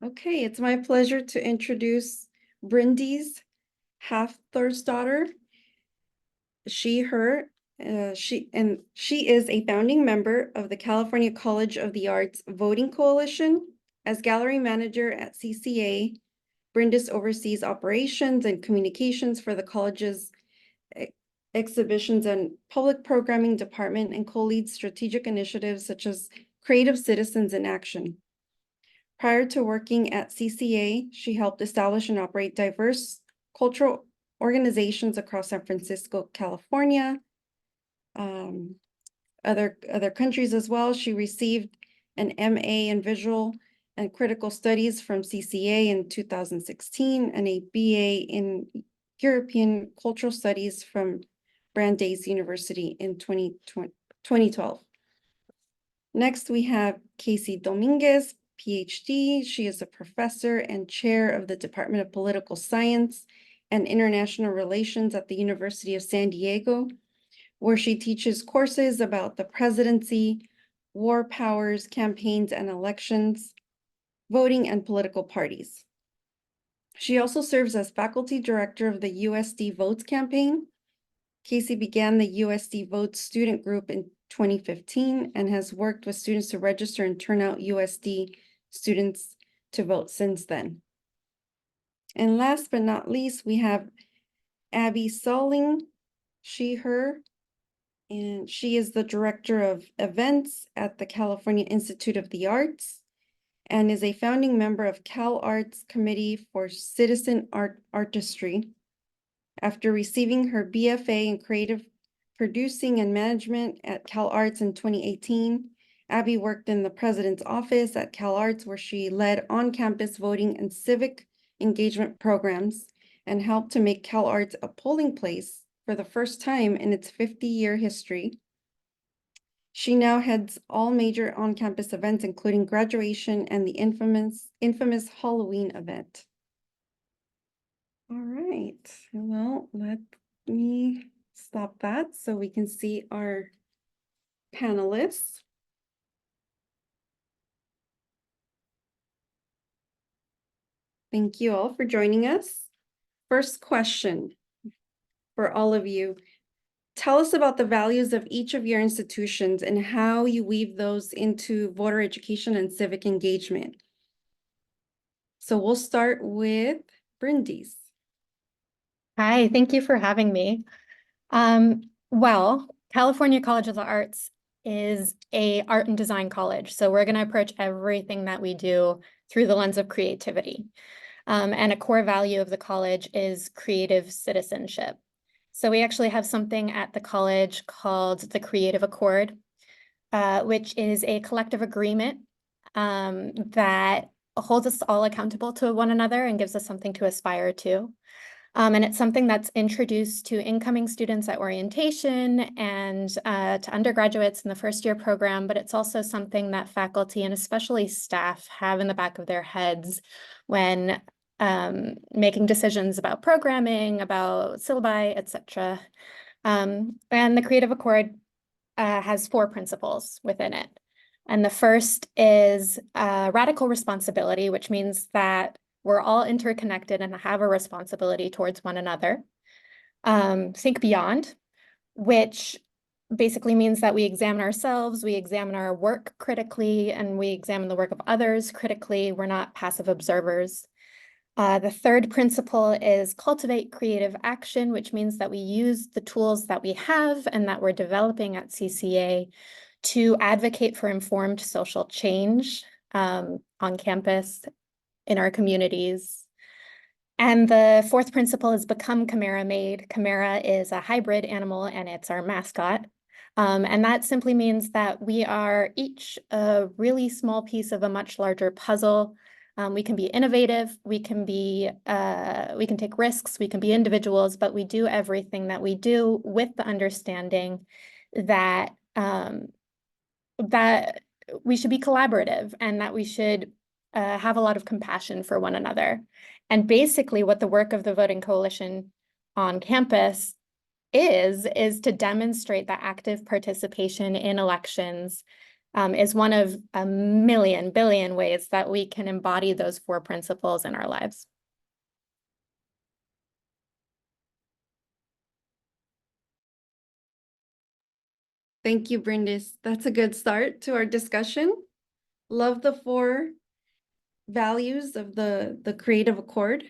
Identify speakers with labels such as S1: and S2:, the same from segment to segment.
S1: Okay, it's my pleasure to introduce Bryndis Hafthorsdottir. She is a founding member of the California College of the Arts Voting Coalition. As gallery manager at CCA, Bryndis oversees operations and communications for the college's exhibitions and public programming department and co-leads strategic initiatives such as Creative Citizens in Action. Prior to working at CCA, she helped establish and operate diverse cultural organizations across San Francisco, California, other countries as well. She received an MA in Visual and Critical Studies from CCA in 2016 and a BA in European Cultural Studies from Brandeis University in 2012. Next, we have Casey Dominguez, Ph.D. She is a professor and chair of the Department of Political Science and International Relations at the University of San Diego, where she teaches courses about the presidency, war powers, campaigns and elections, voting, and political parties. She also serves as faculty director of the USD Votes campaign. Casey began the USD Votes student group in 2015 and has worked with students to register and turn out USD students to vote since then. And last but not least, we have Abby Solling, she, her, and she is the director of events at the California Institute of the Arts and is a founding member of CalArts Committee for Citizen Artistry. After receiving her BFA in Creative Producing and Management at CalArts in 2018, Abby worked in the president's office at CalArts, where she led on-campus voting and civic engagement programs and helped to make CalArts a polling place for the first time in its 50-year history. She now heads all major on-campus events, including graduation and the infamous Halloween event. All right, well, let me stop that so we can see our panelists. Thank you all for joining us. First question for all of you. Tell us about the values of each of your institutions and how you weave those into voter education and civic engagement. So we'll start with Bryndis.
S2: Hi, thank you for having me. Well, California College of the Arts is an art and design college. So we're going to approach everything that we do through the lens of creativity. And a core value of the college is creative citizenship. So we actually have something at the college called the Creative Accord, which is a collective agreement that holds us all accountable to one another and gives us something to aspire to. And it's something that's introduced to incoming students at orientation and to undergraduates in the first year program, but it's also something that faculty and especially staff have in the back of their heads when making decisions about programming, about syllabi, etc. And the Creative Accord has 4 principles within it. And the first is radical responsibility, which means that we're all interconnected and have a responsibility towards one another. Think beyond, which basically means that we examine ourselves, we examine our work critically, and we examine the work of others critically. We're not passive observers. The third principle is cultivate creative action, which means that we use the tools that we have and that we're developing at CCA to advocate for informed social change on campus, in our communities. And the fourth principle is become Chimera made. Chimera is a hybrid animal and it's our mascot. And that simply means that we are each a really small piece of a much larger puzzle. We can be innovative, we can take risks, we can be individuals, but we do everything that we do with the understanding that that we should be collaborative and that we should have a lot of compassion for one another. And basically what the work of the Voting Coalition on campus is to demonstrate that active participation in elections is one of a million, billion ways that we can embody those 4 principles in our lives.
S1: Thank you, Bryndis. That's a good start to our discussion. Love the 4 values of the Creative Accord.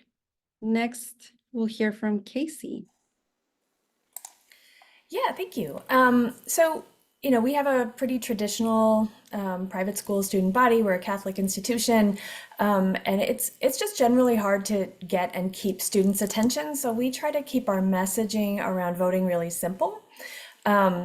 S1: Next, we'll hear from Casey.
S3: Yeah, thank you. We have a pretty traditional private school student body. We're a Catholic institution, and it's just generally hard to get and keep students' attention. So we try to keep our messaging around voting really simple.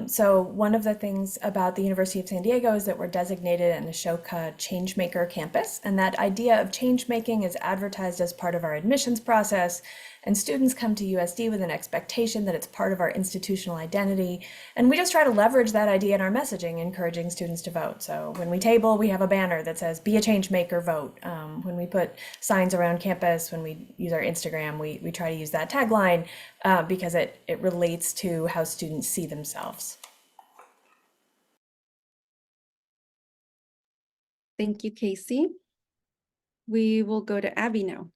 S3: So one of the things about the University of San Diego is that we're designated an Ashoka Changemaker campus, and that idea of change making is advertised as part of our admissions process, and students come to USD with an expectation that it's part of our institutional identity, and we just try to leverage that idea in our messaging, encouraging students to vote. So when we table, we have a banner that says, "Be a change maker, vote." When we put signs around campus, when we use our Instagram, we try to use that tagline because it relates to how students see themselves.
S1: Thank you, Casey. We will go to Abby now.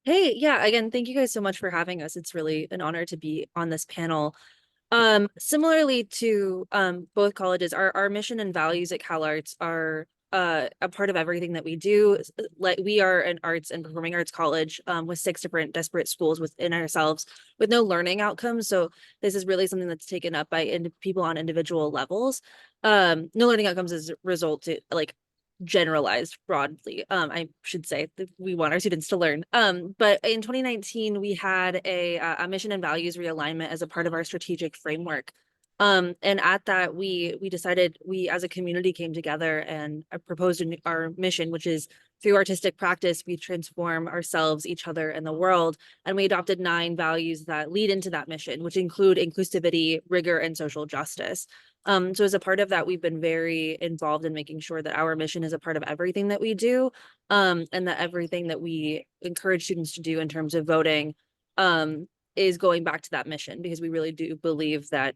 S4: Hey, yeah, again, thank you guys so much for having us. It's really an honor to be on this panel. Similarly to both colleges, our mission and values at CalArts are a part of everything that we do. Like, we are an arts and performing arts college with 6 different disparate schools within ourselves with no learning outcomes. So this is really something that's taken up by people on individual levels. No learning outcomes as a result to like generalized broadly. I should say that we want our students to learn. But in 2019, we had a mission and values realignment as a part of our strategic framework. And at that, we decided, we as a community came together and proposed our mission, which is through artistic practice, we transform ourselves, each other, and the world. And we adopted 9 values that lead into that mission, which include inclusivity, rigor, and social justice. So as a part of that, we've been very involved in making sure that our mission is a part of everything that we do, and that everything that we encourage students to do in terms of voting is going back to that mission, because we really do believe that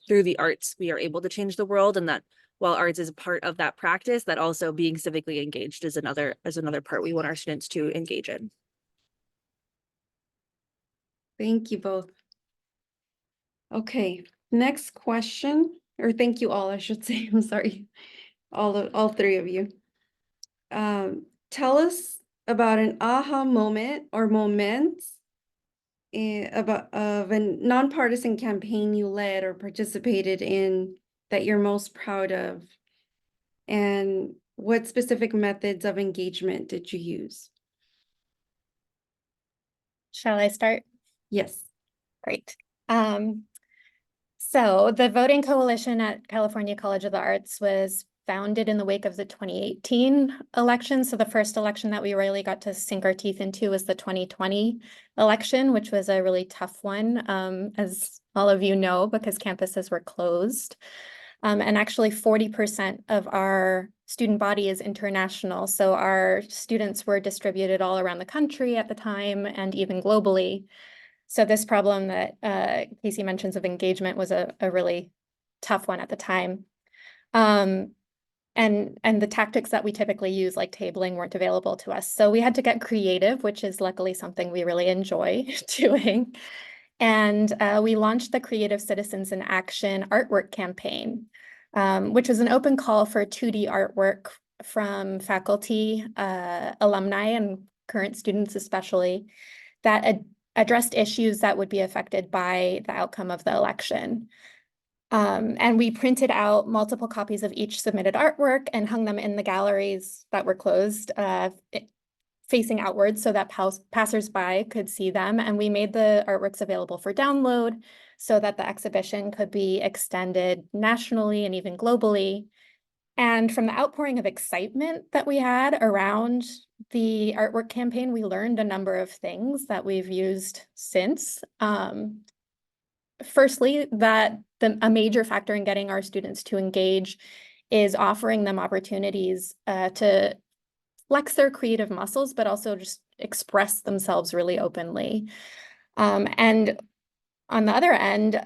S4: through the arts, we are able to change the world, and that while arts is a part of that practice, that also being civically engaged is another part we want our students to engage in.
S1: Thank you both. Okay, next question, or thank you all, I should say. I'm sorry, all 3 of you. Tell us about an aha moment or moments of a nonpartisan campaign you led or participated in that you're most proud of, and what specific methods of engagement did you use?
S2: Shall I start?
S1: Yes.
S2: Great. So the Voting Coalition at California College of the Arts was founded in the wake of the 2018 election. So the first election that we really got to sink our teeth into was the 2020 election, which was a really tough one, as all of you know, because campuses were closed. And actually 40% of our student body is international. So our students were distributed all around the country at the time and even globally. So this problem that Casey mentions of engagement was a really tough one at the time. And the tactics that we typically use, like tabling, weren't available to us. So we had to get creative, which is luckily something we really enjoy doing. And we launched the Creative Citizens in Action artwork campaign, which was an open call for 2D artwork from faculty, alumni, and current students especially, that addressed issues that would be affected by the outcome of the election. And we printed out multiple copies of each submitted artwork and hung them in the galleries that were closed, facing outwards so that passersby could see them. And we made the artworks available for download so that the exhibition could be extended nationally and even globally. And from the outpouring of excitement that we had around the artwork campaign, we learned a number of things that we've used since. Firstly, that a major factor in getting our students to engage is offering them opportunities to flex their creative muscles, but also just express themselves really openly. And on the other end,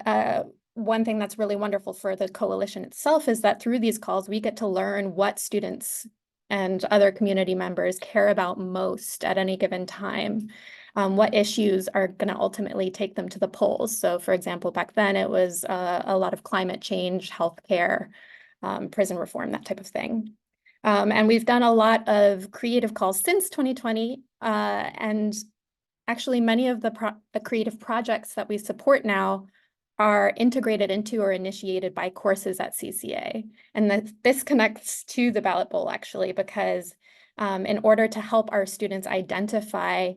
S2: one thing that's really wonderful for the coalition itself is that through these calls, we get to learn what students and other community members care about most at any given time. What issues are going to ultimately take them to the polls. So for example, back then it was a lot of climate change, healthcare, prison reform, that type of thing. And we've done a lot of creative calls since 2020. And actually many of the creative projects that we support now are integrated into or initiated by courses at CCA. And this connects to the ballot bowl actually, because in order to help our students identify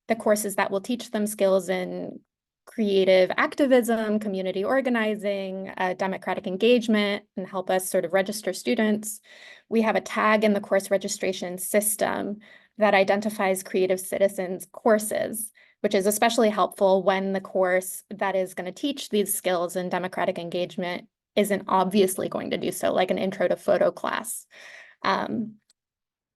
S2: the courses that will teach them skills in creative activism, community organizing, democratic engagement, and help us sort of register students, we have a tag in the course registration system that identifies creative citizens courses, which is especially helpful when the course that is going to teach these skills in democratic engagement isn't obviously going to do so, like an intro to photo class.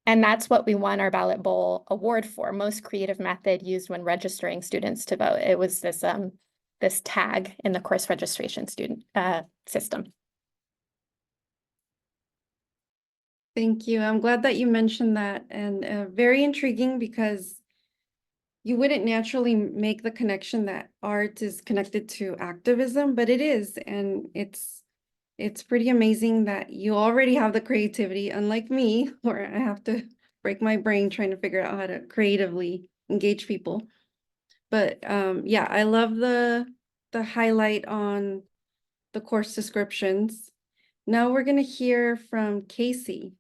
S2: And that's what we won our Ballot Bowl award for, most creative method used when registering students to vote. It was this, this tag in the course registration system.
S1: Thank you. I'm glad that you mentioned that, and very intriguing because you wouldn't naturally make the connection that art is connected to activism, but it is, and it's pretty amazing that you already have the creativity, unlike me, where I have to break my brain trying to figure out how to creatively engage people. But yeah, I love the highlight on the course descriptions. Now we're going to hear from Casey.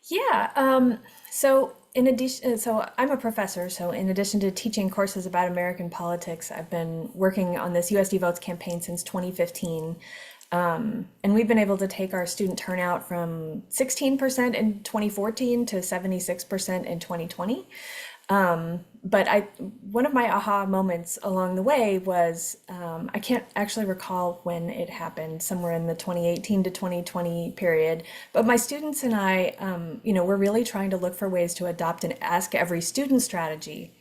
S3: Yeah, so in addition, so I'm a professor, so in addition to teaching courses about American politics, I've been working on this USD Votes campaign since 2015. And we've been able to take our student turnout from 16% in 2014 to 76% in 2020. But one of my aha moments along the way was, I can't actually recall when it happened, somewhere in the 2018 to 2020 period, but my students and I, we're really trying to look for ways to adopt an ask every student strategy.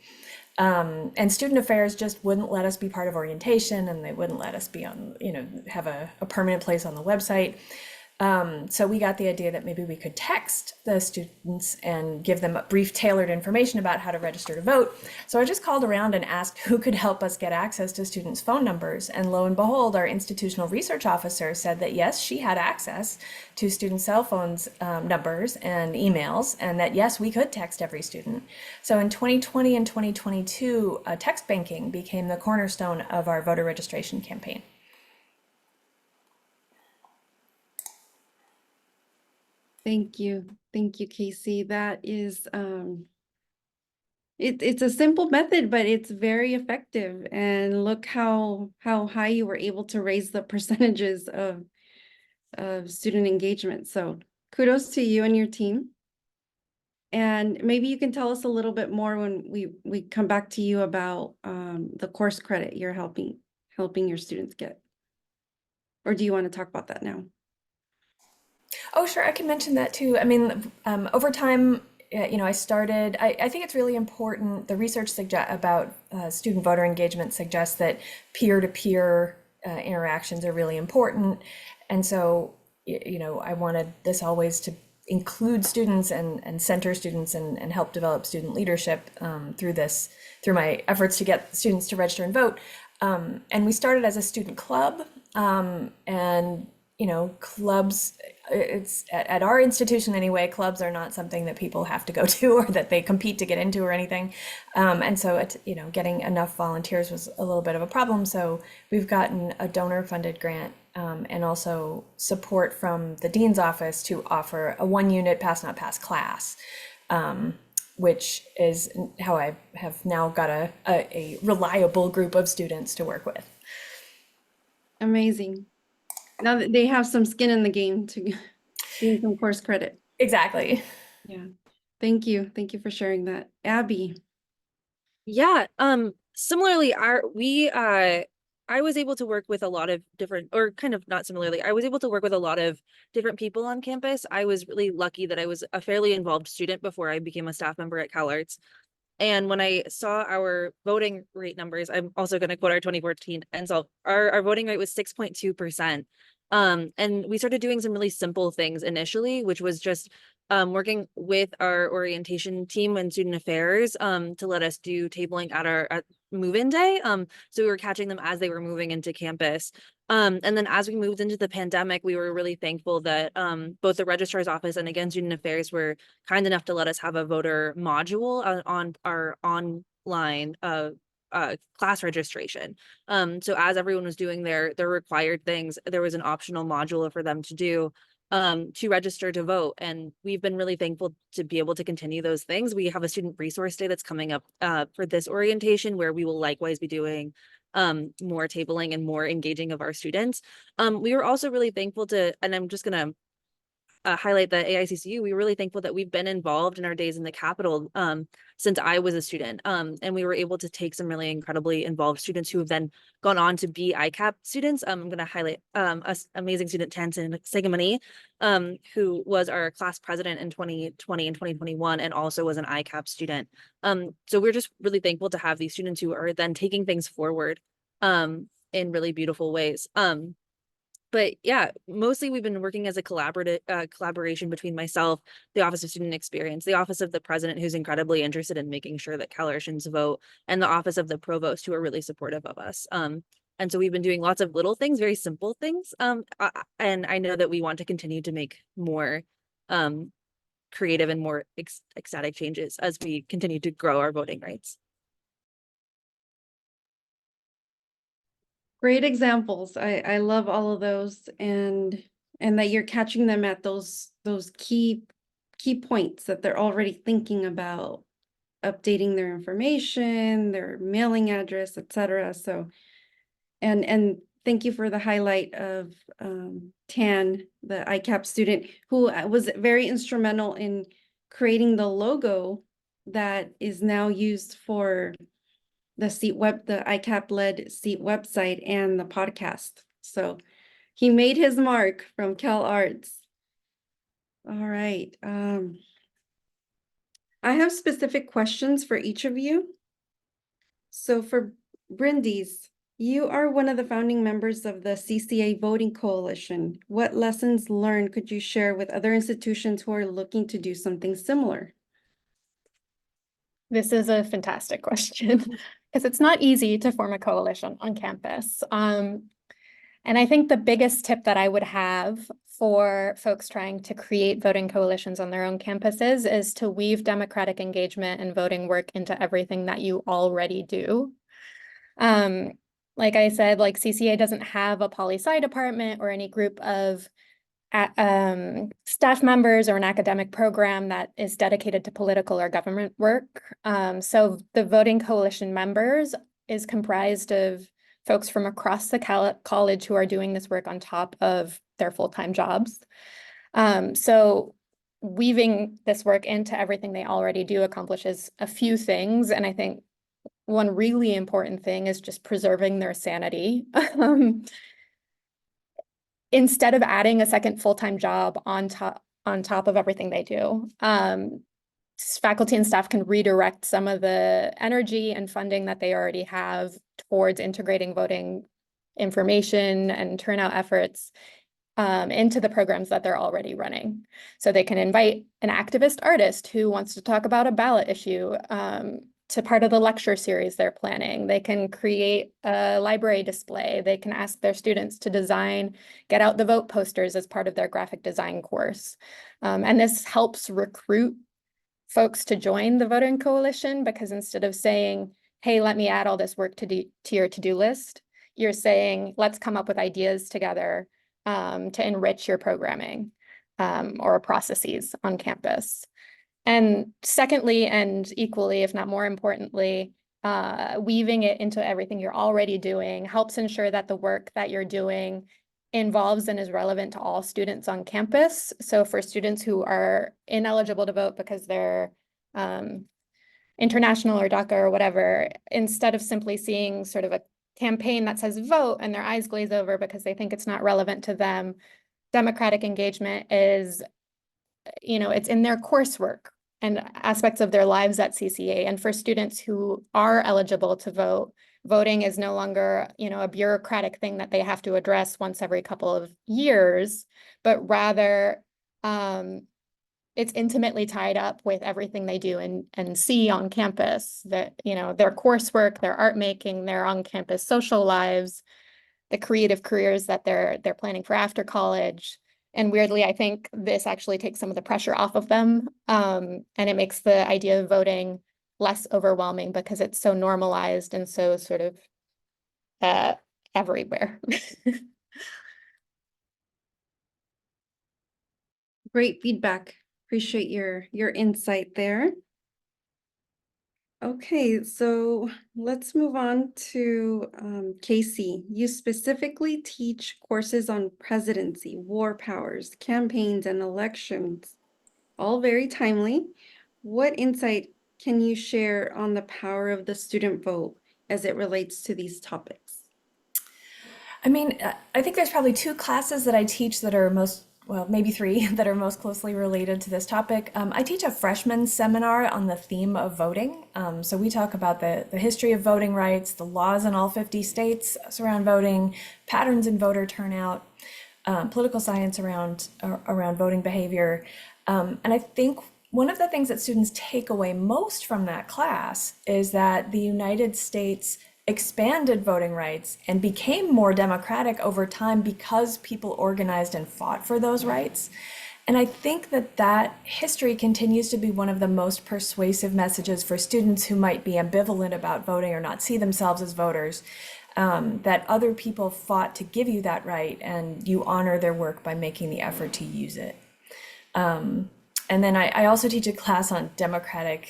S3: And student affairs just wouldn't let us be part of orientation, and they wouldn't let us be on, have a permanent place on the website. So we got the idea that maybe we could text the students and give them brief tailored information about how to register to vote. So I just called around and asked who could help us get access to students' phone numbers. And lo and behold, our institutional research officer said that yes, she had access to student cell phones numbers and emails, and that yes, we could text every student. So in 2020 and 2022, text banking became the cornerstone of our voter registration campaign.
S1: Thank you, Casey. That is it's a simple method, but it's very effective. And look how high you were able to raise the percentages of student engagement. So kudos to you and your team. And maybe you can tell us a little bit more when we come back to you about the course credit you're helping your students get. Or do you want to talk about that now?
S3: Oh, sure, I can mention that too. I mean, over time, I started, I think it's really important. The research about student voter engagement suggests that peer-to-peer interactions are really important. And so, I wanted this always to include students and center students and help develop student leadership through my efforts to get students to register and vote. And we started as a student club, and clubs, it's at our institution anyway, clubs are not something that people have to go to or that they compete to get into or anything. And so getting enough volunteers was a little bit of a problem. So we've gotten a donor funded grant and also support from the dean's office to offer a 1-unit pass not pass class, which is how I have now got a reliable group of students to work with.
S1: Amazing. Now that they have some skin in the game to gain some course credit.
S3: Exactly.
S1: Yeah. Thank you. Thank you for sharing that. Abby.
S4: Yeah, similarly, I was able to work with a lot of different, or kind of not similarly, I was able to work with a lot of different people on campus. I was really lucky that I was a fairly involved student before I became a staff member at CalArts. And when I saw our voting rate numbers, I'm also going to quote our 2014 and so our voting rate was 6.2%. And we started doing some really simple things initially, which was just working with our orientation team and student affairs to let us do tabling at move-in day. So we were catching them as they were moving into campus. And then as we moved into the pandemic, we were really thankful that both the registrar's office and again, student affairs were kind enough to let us have a voter module on our online class registration. So as everyone was doing their required things, there was an optional module for them to do to register to vote. And we've been really thankful to be able to continue those things. We have a student resource day that's coming up for this orientation where we will likewise be doing more tabling and more engaging of our students. We were also really thankful to, and I'm just gonna highlight the AICCU, we were really thankful that we've been involved in our days in the Capitol since I was a student. And we were able to take some really incredibly involved students who have then gone on to be ICAP students. I'm going to highlight amazing student Tansen Segamani, who was our class president in 2020 and 2021 and also was an ICAP student. So we're just really thankful to have these students who are then taking things forward in really beautiful ways. But yeah, mostly we've been working as a collaboration between myself, the Office of Student Experience, the Office of the President, who's incredibly interested in making sure that CalArtians vote, and the Office of the Provost, who are really supportive of us. And so we've been doing lots of little things, very simple things. And I know that we want to continue to make more creative and more ecstatic changes as we continue to grow our voting rights.
S1: Great examples. I love all of those, and that you're catching them at those key points that they're already thinking about updating their information, their mailing address, etc. So, and thank you for the highlight of Tan, the ICAP student, who was very instrumental in creating the logo that is now used for the ICAP-led SEAT website and the podcast. So he made his mark from CalArts. All right. I have specific questions for each of you. So for Bryndis, you are one of the founding members of the CCA Voting Coalition. What lessons learned could you share with other institutions who are looking to do something similar?
S2: This is a fantastic question because it's not easy to form a coalition on campus. And I think the biggest tip that I would have for folks trying to create voting coalitions on their own campuses is to weave democratic engagement and voting work into everything that you already do. Like I said, like CCA doesn't have a poli-sci department or any group of staff members or an academic program that is dedicated to political or government work. So the Voting Coalition members is comprised of folks from across the college who are doing this work on top of their full-time jobs. So weaving this work into everything they already do accomplishes a few things. And I think one really important thing is just preserving their sanity. Instead of adding a second full-time job on top of everything they do, faculty and staff can redirect some of the energy and funding that they already have towards integrating voting information and turnout efforts into the programs that they're already running. So they can invite an activist artist who wants to talk about a ballot issue to part of the lecture series they're planning. They can create a library display. They can ask their students to design, get out the vote posters as part of their graphic design course. And this helps recruit folks to join the Voting Coalition, because instead of saying, hey, let me add all this work to your to-do list, you're saying, let's come up with ideas together to enrich your programming or processes on campus. And secondly, and equally, if not more importantly, weaving it into everything you're already doing helps ensure that the work that you're doing involves and is relevant to all students on campus. So for students who are ineligible to vote because they're international or DACA or whatever, instead of simply seeing sort of a campaign that says vote and their eyes glaze over because they think it's not relevant to them, democratic engagement is, it's in their coursework. and aspects of their lives at CCA. And for students who are eligible to vote, voting is no longer, a bureaucratic thing that they have to address once every couple of years, but rather it's intimately tied up with everything they do and see on campus, that, their coursework, their art making, their on-campus social lives, the creative careers that they're planning for after college. And weirdly, I think this actually takes some of the pressure off of them. And it makes the idea of voting less overwhelming because it's so normalized and so sort of everywhere.
S1: Great feedback. Appreciate your insight there. Okay, so let's move on to Casey. You specifically teach courses on presidency, war powers, campaigns, and elections, all very timely. What insight can you share on the power of the student vote as it relates to these topics?
S3: I mean, I think there's probably two classes that I teach that are maybe three that are most closely related to this topic. I teach a freshman seminar on the theme of voting. So we talk about the history of voting rights, the laws in all 50 states surround voting, patterns in voter turnout, political science around voting behavior. And I think one of the things that students take away most from that class is that the United States expanded voting rights and became more democratic over time because people organized and fought for those rights. And I think that history continues to be one of the most persuasive messages for students who might be ambivalent about voting or not see themselves as voters, that other people fought to give you that right and you honor their work by making the effort to use it. And then I also teach a class on democratic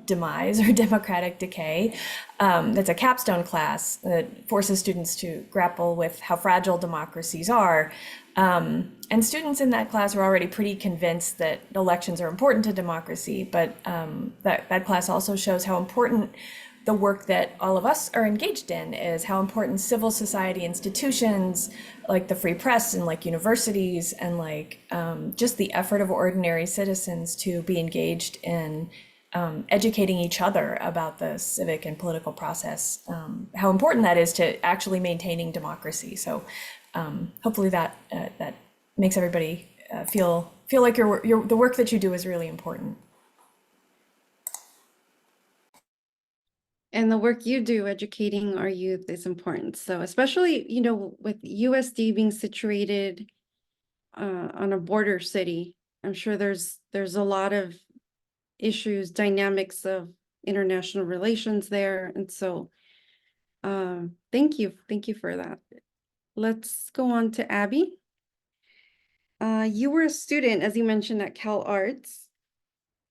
S3: demise or democratic decay. That's a capstone class that forces students to grapple with how fragile democracies are. And students in that class are already pretty convinced that elections are important to democracy, but that class also shows how important the work that all of us are engaged in is, how important civil society institutions like the free press and like universities and like just the effort of ordinary citizens to be engaged in educating each other about the civic and political process, how important that is to actually maintaining democracy. So hopefully that makes everybody feel like the work that you do is really important.
S1: And the work you do educating our youth is important. So especially, with USD being situated on a border city, I'm sure there's a lot of issues, dynamics of international relations there. And so thank you for that. Let's go on to Abby. You were a student, as you mentioned, at CalArts,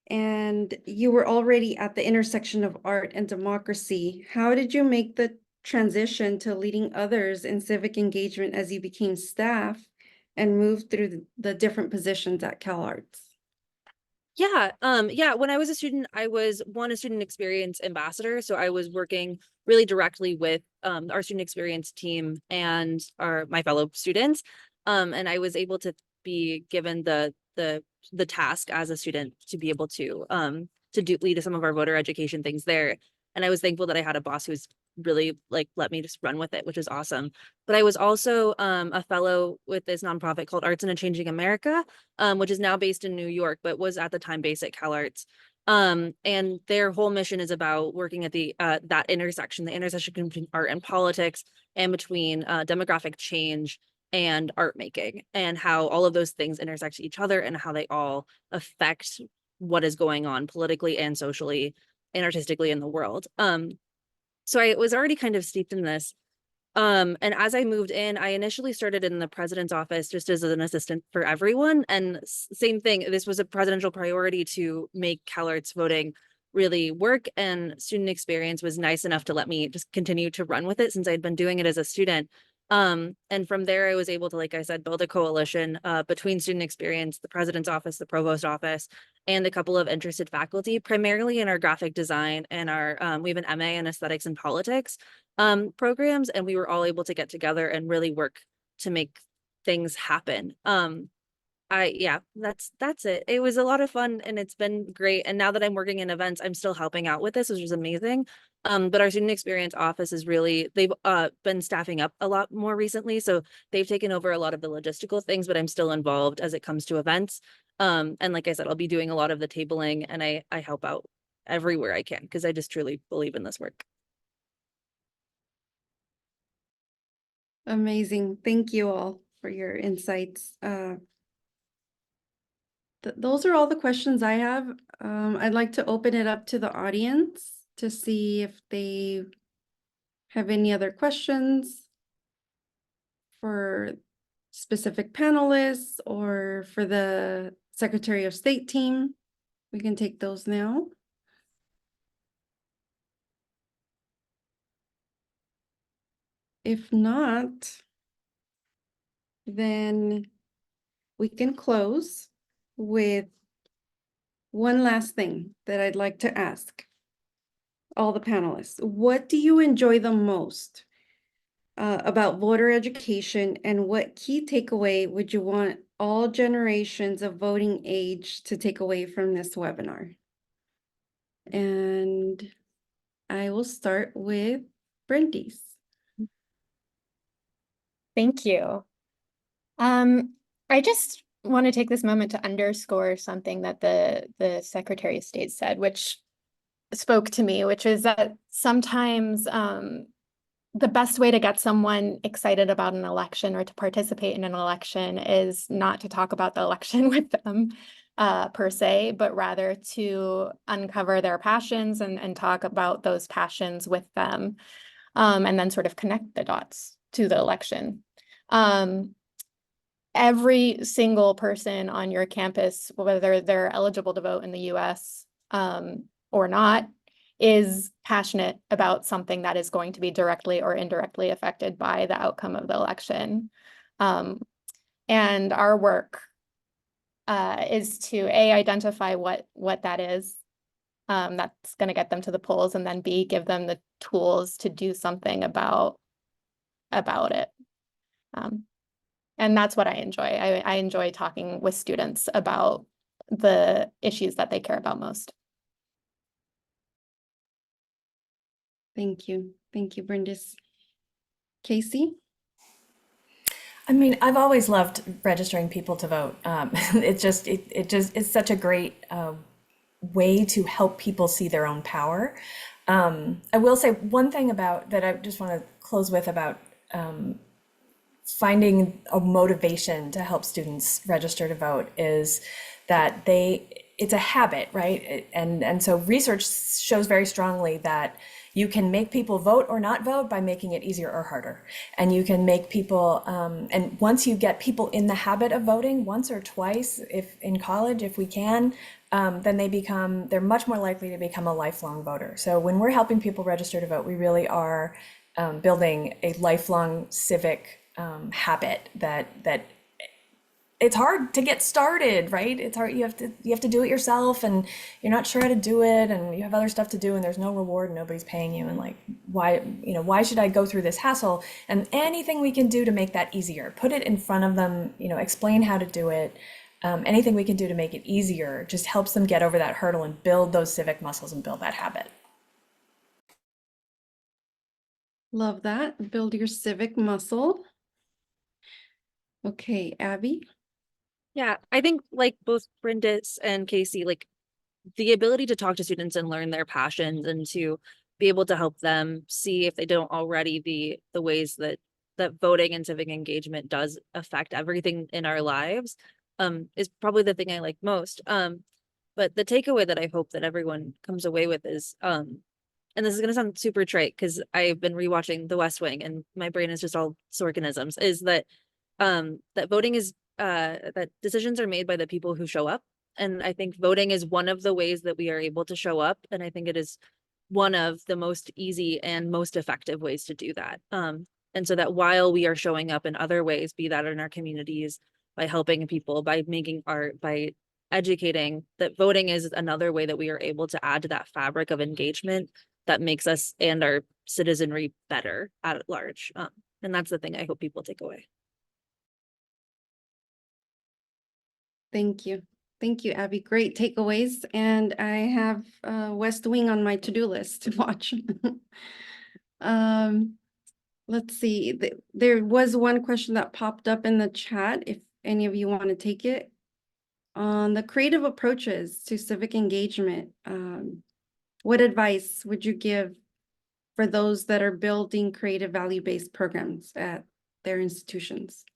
S1: and you were already at the intersection of art and democracy. How did you make the transition to leading others in civic engagement as you became staff and moved through the different positions at CalArts?
S4: Yeah, when I was a student, I was a student experience ambassador. So I was working really directly with our student experience team and my fellow students. And I was able to be given the task as a student to be able to lead some of our voter education things there. And I was thankful that I had a boss who was really let me just run with it, which is awesome. But I was also a fellow with this nonprofit called Arts in a Changing America, which is now based in New York, but was at the time based at CalArts. And their whole mission is about working at the that intersection, the intersection between art and politics, and between demographic change and art making, and how all of those things intersect each other and how they all affect what is going on politically and socially and artistically in the world. So I was already kind of steeped in this. And as I moved in, I initially started in the president's office just as an assistant for everyone. And same thing, this was a presidential priority to make CalArts voting really work, and student experience was nice enough to let me just continue to run with it since I'd been doing it as a student. And from there, I was able to, like I said, build a coalition between student experience, the president's office, the provost office, and a couple of interested faculty, primarily in our graphic design and our, we have an MA in aesthetics and politics programs, and we were all able to get together and really work to make things happen. yeah, that's it. It was a lot of fun and it's been great. And now that I'm working in events, I'm still helping out with this, which is amazing. But our student experience office is really, they've been staffing up a lot more recently. So they've taken over a lot of the logistical things, but I'm still involved as it comes to events. And like I said, I'll be doing a lot of the tabling and I help out everywhere I can because I just truly believe in this work.
S1: Amazing. Thank you all for your insights. Those are all the questions I have. I'd like to open it up to the audience to see if they have any other questions for specific panelists or for the Secretary of State team. We can take those now. If not, then we can close with one last thing that I'd like to ask all the panelists. What do you enjoy the most about voter education, and what key takeaway would you want all generations of voting age to take away from this webinar? And I will start with Bryndis.
S2: Thank you. I just want to take this moment to underscore something that the Secretary of State said, which spoke to me, which is that sometimes the best way to get someone excited about an election or to participate in an election is not to talk about the election with them per se, but rather to uncover their passions and talk about those passions with them, and then sort of connect the dots to the election. Every single person on your campus, whether they're eligible to vote in the US or not, is passionate about something that is going to be directly or indirectly affected by the outcome of the election. And our work is to identify what that is that's going to get them to the polls, and then B, give them the tools to do something about it. And that's what I enjoy. I enjoy talking with students about the issues that they care about most.
S1: Thank you. Thank you, Bryndis. Casey?
S3: I mean, I've always loved registering people to vote. It's such a great way to help people see their own power. I will say one thing about that I just want to close with about finding a motivation to help students register to vote is that it's a habit, right? And so research shows very strongly that you can make people vote or not vote by making it easier or harder. And you can make people, and once you get people in the habit of voting once or twice, if in college, if we can, then they're much more likely to become a lifelong voter. So when we're helping people register to vote, we really are building a lifelong civic habit that it's hard to get started, right? It's hard. You have to do it yourself, and you're not sure how to do it, and you have other stuff to do, and there's no reward, and nobody's paying you, and like, why should I go through this hassle? And anything we can do to make that easier, put it in front of them, explain how to do it. Anything we can do to make it easier just helps them get over that hurdle and build those civic muscles and build that habit.
S1: Love that. Build your civic muscle. Okay, Abby?
S4: Yeah, I think like both Bryndis and Casey, like the ability to talk to students and learn their passions and to be able to help them see, if they don't already, the ways that voting and civic engagement does affect everything in our lives is probably the thing I like most. But the takeaway that I hope that everyone comes away with is and this is going to sound super trite because I've been rewatching The West Wing and my brain is just all Sorkinisms, is that that voting is that decisions are made by the people who show up. And I think voting is one of the ways that we are able to show up. And I think it is one of the most easy and most effective ways to do that. And so that while we are showing up in other ways, be that in our communities, by helping people, by making art, by educating, that voting is another way that we are able to add to that fabric of engagement that makes us and our citizenry better at large. And that's the thing I hope people take away.
S1: Thank you. Thank you, Abby. Great takeaways. And I have West Wing on my to-do list to watch. Let's see. There was one question that popped up in the chat, if any of you want to take it. On the creative approaches to civic engagement, what advice would you give for those that are building creative value-based programs at their institutions?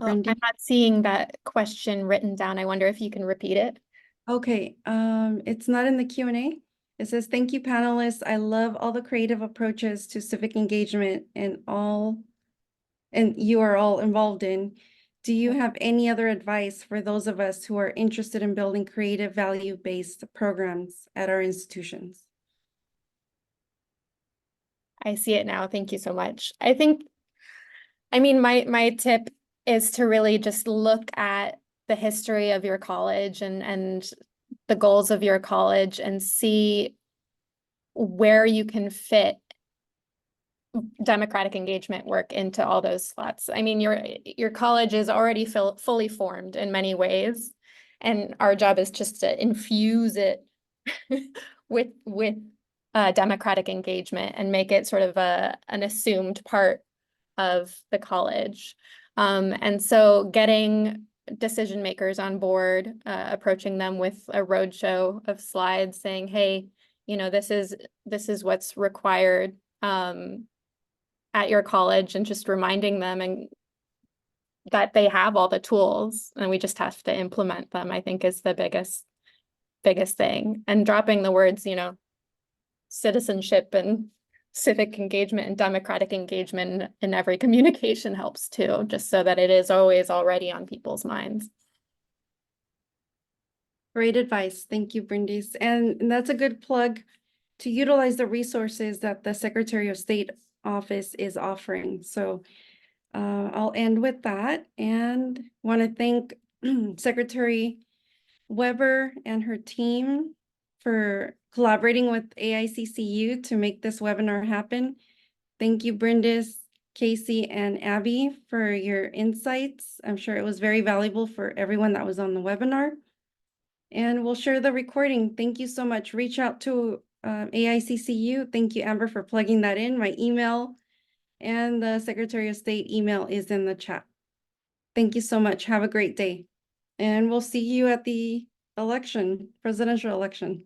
S2: Well, I'm
S1: Bryndis?
S2: not seeing that question written down. I wonder if you can repeat it.
S1: Okay, it's not in the Q&A. It says, thank you, panelists. I love all the creative approaches to civic engagement and you are all involved in. Do you have any other advice for those of us who are interested in building creative value-based programs at our institutions?
S2: I see it now. Thank you so much. I mean, my tip is to really just look at the history of your college and the goals of your college and see where you can fit democratic engagement work into all those slots. I mean, your college is already fully formed in many ways, and our job is just to infuse it with democratic engagement and make it sort of an assumed part of the college. And so getting decision makers on board, approaching them with a roadshow of slides saying, hey, you know, this is what's required at your college, and just reminding them and that they have all the tools and we just have to implement them, I think is the biggest thing. And dropping the words, you know, citizenship and civic engagement and democratic engagement in every communication helps too, just so that it is always already on people's minds.
S1: Great advice. Thank you, Bryndis. And that's a good plug to utilize the resources that the Secretary of State office is offering. So I'll end with that and want to thank Secretary Weber and her team for collaborating with AICCU to make this webinar happen. Thank you, Bryndis, Casey, and Abby for your insights. I'm sure it was very valuable for everyone that was on the webinar. And we'll share the recording. Thank you so much. Reach out to AICCU. Thank you, Amber, for plugging that in. My email and the Secretary of State email is in the chat. Thank you so much. Have a great day. And we'll see you at the election, presidential election.